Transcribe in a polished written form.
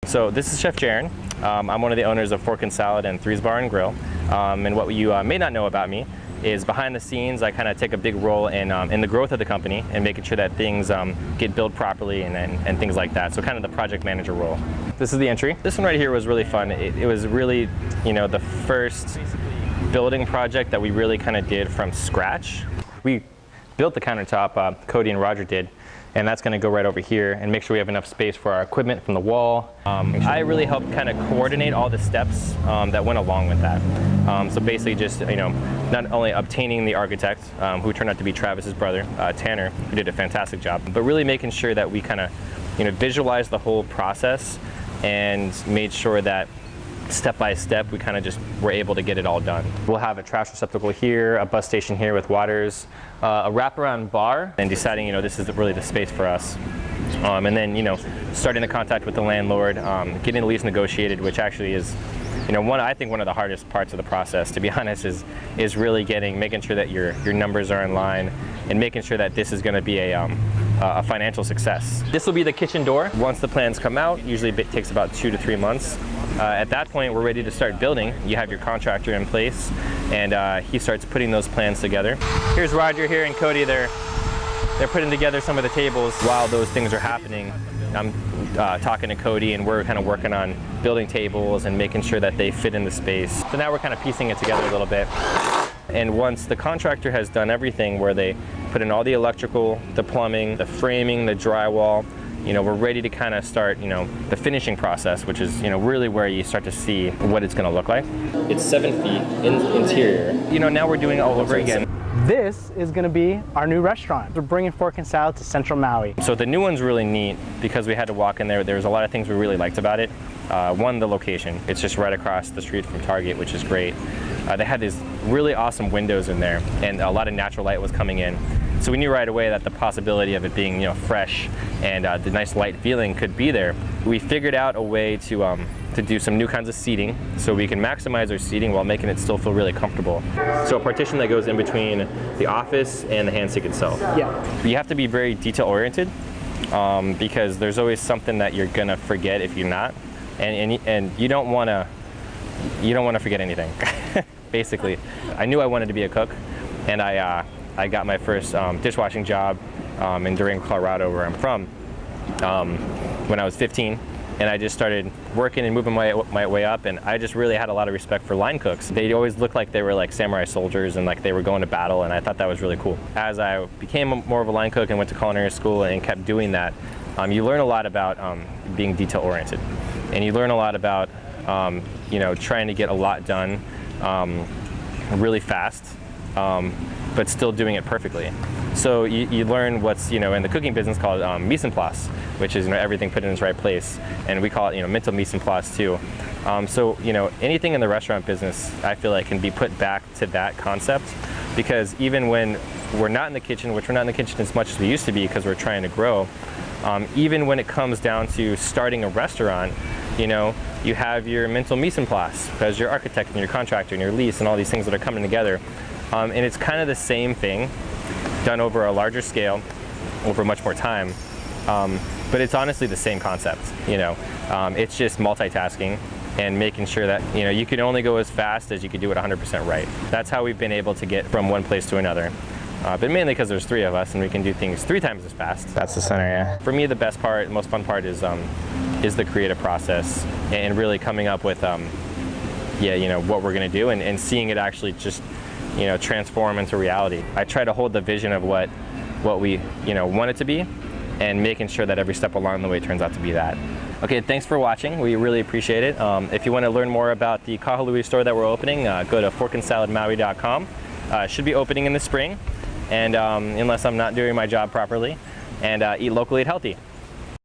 So this is Chef Jaron. I'm one of the owners of Fork Salad and Threes Bar and Grill. And what you may not know about me is behind the scenes, I kind of take a big role in the growth of the company and making sure that things get built properly and things like that. So kind of the project manager role. This is the entry. This one right here was really fun. It was really, the first building project that we really kind of did from scratch. We built the countertop, Cody and Roger did, and that's going to go right over here and make sure we have enough space for our equipment from the wall. I really helped kind of coordinate all the steps that went along with that. So basically just, not only obtaining the architect, who turned out to be Travis's brother, Tanner, who did a fantastic job, but really making sure that we kind of, visualized the whole process and made sure that step by step we kind of just were able to get it all done. We'll have a trash receptacle here, a bus station here with waters, a wraparound bar, and deciding this is really the space for us. And then starting the contact with the landlord, getting the lease negotiated, which actually is I think one of the hardest parts of the process, to be honest, is really making sure that your numbers are in line and making sure that this is going to be a financial success. This will be the kitchen door. Once the plans come out, usually it takes about 2 to 3 months. At that point, we're ready to start building. You have your contractor in place, and he starts putting those plans together. Here's Roger here and Cody. They're putting together some of the tables. While those things are happening, I'm talking to Cody, and we're kind of working on building tables and making sure that they fit in the space. So now we're kind of piecing it together a little bit. And once the contractor has done everything, where they put in all the electrical, the plumbing, the framing, the drywall, we're ready to kind of start, the finishing process, which is, really where you start to see what it's going to look like. It's 7 feet in interior. Now we're doing it all over again. This is going to be our new restaurant. We're bringing Fork Salad to Central Maui. So the new one's really neat because we had to walk in there. There was a lot of things we really liked about it. One, the location. It's just right across the street from Target, which is great. They had these really awesome windows in there, and a lot of natural light was coming in. So we knew right away that the possibility of it being, fresh and the nice light feeling could be there. We figured out a way to do some new kinds of seating so we can maximize our seating while making it still feel really comfortable. So a partition that goes in between the office and the hand sink itself. Yeah. You have to be very detail oriented because there's always something that you're gonna forget if you're not, and you don't want to forget anything. Basically, I knew I wanted to be a cook, and I got my first dishwashing job in Durango, Colorado, where I'm from, when I was 15. And I just started working and moving my way up, and I just really had a lot of respect for line cooks. They always looked like they were like samurai soldiers and like they were going to battle, and I thought that was really cool. As I became more of a line cook and went to culinary school and kept doing that, you learn a lot about being detail oriented, and you learn a lot about trying to get a lot done really fast, but still doing it perfectly. So you learn what's in the cooking business called mise en place, which is everything put in its right place, and we call it mental mise en place too. So anything in the restaurant business, I feel like, can be put back to that concept, because even when we're not in the kitchen, which we're not in the kitchen as much as we used to be because we're trying to grow, even when it comes down to starting a restaurant, you have your mental mise en place as your architect and your contractor and your lease and all these things that are coming together, and it's kind of the same thing done over a larger scale, over much more time, but it's honestly the same concept. It's just multitasking and making sure that you can only go as fast as you can do it 100% right. That's how we've been able to get from one place to another, but mainly because there's 3 of us and we can do things 3 times as fast. That's the center, yeah. For me, the best part, most fun part is the creative process and really coming up with what we're going to do and seeing it actually just transform into reality. I try to hold the vision of what we want it to be, and making sure that every step along the way turns out to be that. Okay, thanks for watching. We really appreciate it. If you want to learn more about the Kahului store that we're opening, go to forkandsaladmaui.com. It should be opening in the spring, and unless I'm not doing my job properly, and eat locally, eat healthy.